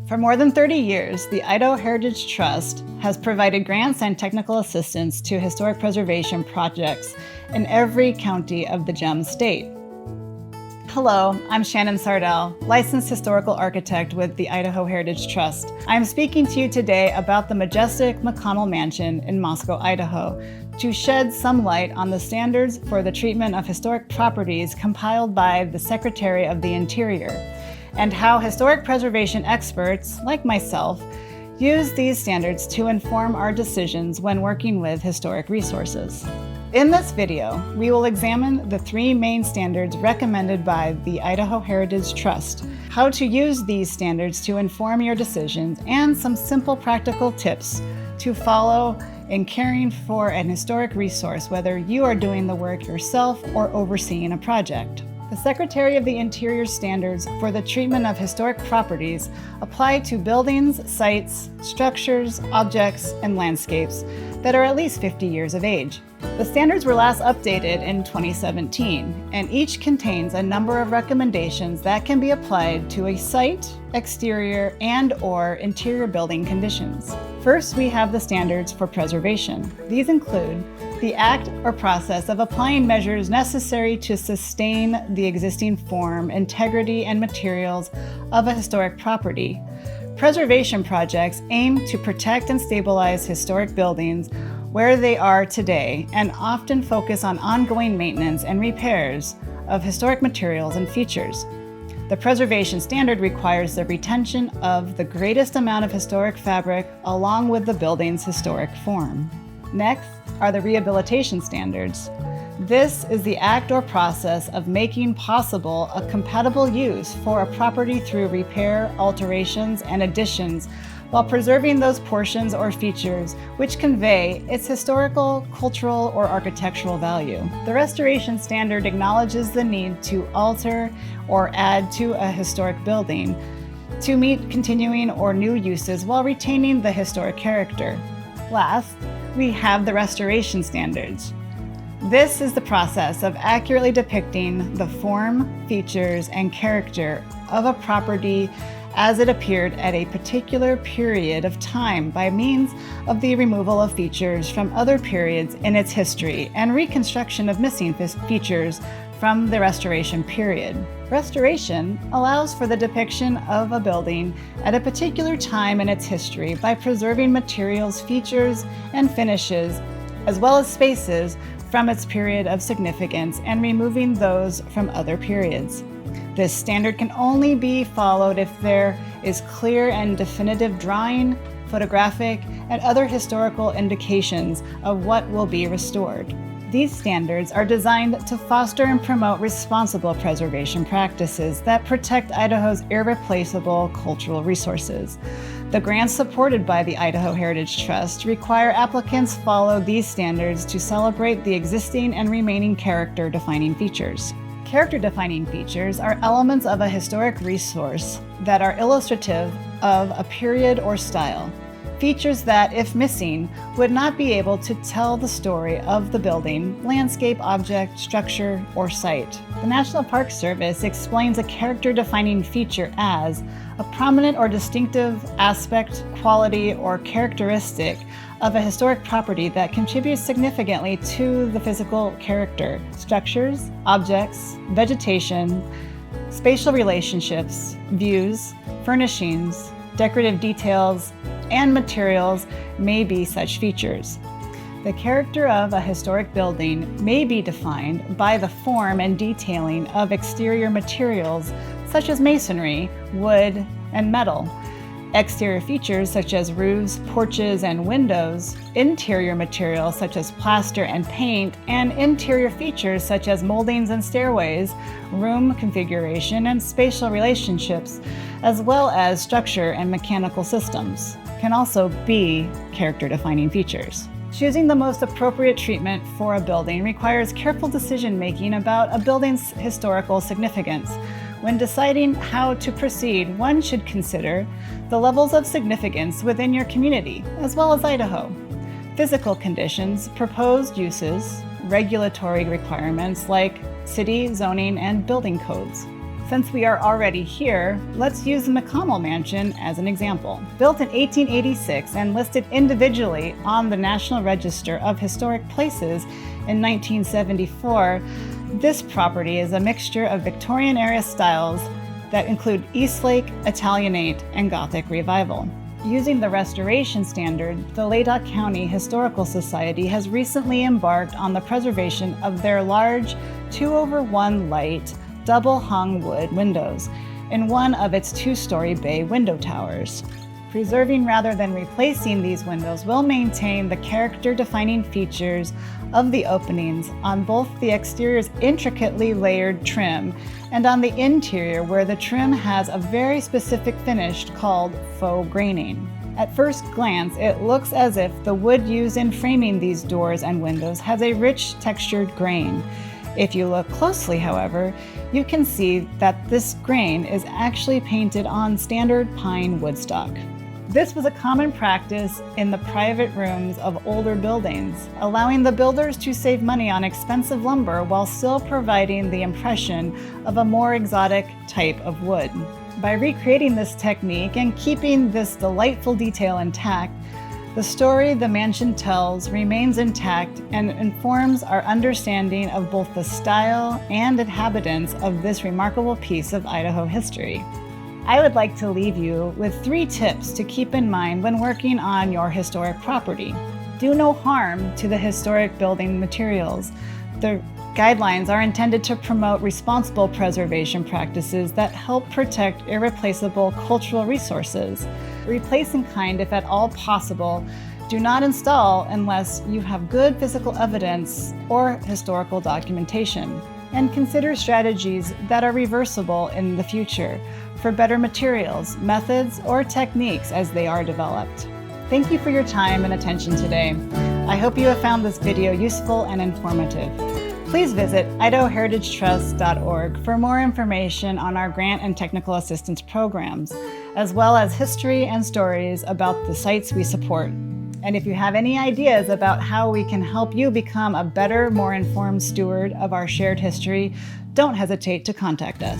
For more than 30 years, the Idaho Heritage Trust has provided grants and technical assistance to historic preservation projects in every county of the GEM state. Hello, I'm Shannon Sardell, licensed historical architect with the Idaho Heritage Trust. I'm speaking to you today about the majestic McConnell Mansion in Moscow, Idaho, to shed some light on the standards for the treatment of historic properties compiled by the Secretary of the Interior, and how historic preservation experts, like myself, use these standards to inform our decisions when working with historic resources. In this video, we will examine the three main standards recommended by the Idaho Heritage Trust, how to use these standards to inform your decisions, and some simple practical tips to follow in caring for an historic resource, whether you are doing the work yourself or overseeing a project. The Secretary of the Interior standards for the treatment of historic properties apply to buildings, sites, structures, objects, and landscapes that are at least 50 years of age. The standards were last updated in 2017, and each contains a number of recommendations that can be applied to a site, exterior, and/or interior building conditions. First, we have the standards for preservation. These include the act or process of applying measures necessary to sustain the existing form, integrity, and materials of a historic property. Preservation projects aim to protect and stabilize historic buildings where they are today and often focus on ongoing maintenance and repairs of historic materials and features. The preservation standard requires the retention of the greatest amount of historic fabric along with the building's historic form. Next are the rehabilitation standards. This is the act or process of making possible a compatible use for a property through repair, alterations, and additions while preserving those portions or features which convey its historical, cultural, or architectural value. The restoration standard acknowledges the need to alter or add to a historic building to meet continuing or new uses while retaining the historic character. Last, we have the restoration standards. This is the process of accurately depicting the form, features, and character of a property as it appeared at a particular period of time by means of the removal of features from other periods in its history and reconstruction of missing features from the restoration period. Restoration allows for the depiction of a building at a particular time in its history by preserving materials, features, and finishes, as well as spaces from its period of significance and removing those from other periods. This standard can only be followed if there is clear and definitive drawing, photographic, and other historical indications of what will be restored. These standards are designed to foster and promote responsible preservation practices that protect Idaho's irreplaceable cultural resources. The grants supported by the Idaho Heritage Trust require applicants follow these standards to celebrate the existing and remaining character-defining features. Character-defining features are elements of a historic resource that are illustrative of a period or style. Features that, if missing, would not be able to tell the story of the building, landscape, object, structure, or site. The National Park Service explains a character-defining feature as a prominent or distinctive aspect, quality, or characteristic of a historic property that contributes significantly to the physical character, structures, objects, vegetation, spatial relationships, views, furnishings, decorative details, and materials may be such features. The character of a historic building may be defined by the form and detailing of exterior materials such as masonry, wood, and metal. Exterior features such as roofs, porches, and windows, interior materials such as plaster and paint, and interior features such as moldings and stairways, room configuration, and spatial relationships, as well as structure and mechanical systems, can also be character-defining features. Choosing the most appropriate treatment for a building requires careful decision-making about a building's historical significance. When deciding how to proceed, one should consider the levels of significance within your community, as well as Idaho. Physical conditions, proposed uses, regulatory requirements like city, zoning, and building codes. Since we are already here, let's use the McConnell Mansion as an example. Built in 1886 and listed individually on the National Register of Historic Places in 1974, this property is a mixture of Victorian-era styles that include Eastlake, Italianate, and Gothic Revival. Using the restoration standard, the Laydock County Historical Society has recently embarked on the preservation of their large 2/1 light, double-hung wood windows in one of its 2-story bay window towers. Preserving rather than replacing these windows will maintain the character-defining features of the openings on both the exterior's intricately layered trim and on the interior, where the trim has a very specific finish called faux graining. At first glance, it looks as if the wood used in framing these doors and windows has a rich textured grain. If you look closely, however, you can see that this grain is actually painted on standard pine woodstock. This was a common practice in the private rooms of older buildings, allowing the builders to save money on expensive lumber while still providing the impression of a more exotic type of wood. By recreating this technique and keeping this delightful detail intact, the story the mansion tells remains intact and informs our understanding of both the style and inhabitants of this remarkable piece of Idaho history. I would like to leave you with 3 tips to keep in mind when working on your historic property. Do no harm to the historic building materials. The guidelines are intended to promote responsible preservation practices that help protect irreplaceable cultural resources. Replace in kind if at all possible. Do not install unless you have good physical evidence or historical documentation. And consider strategies that are reversible in the future for better materials, methods, or techniques as they are developed. Thank you for your time and attention today. I hope you have found this video useful and informative. Please visit idahoheritagetrust.org for more information on our grant and technical assistance programs, as well as history and stories about the sites we support. And if you have any ideas about how we can help you become a better, more informed steward of our shared history, don't hesitate to contact us.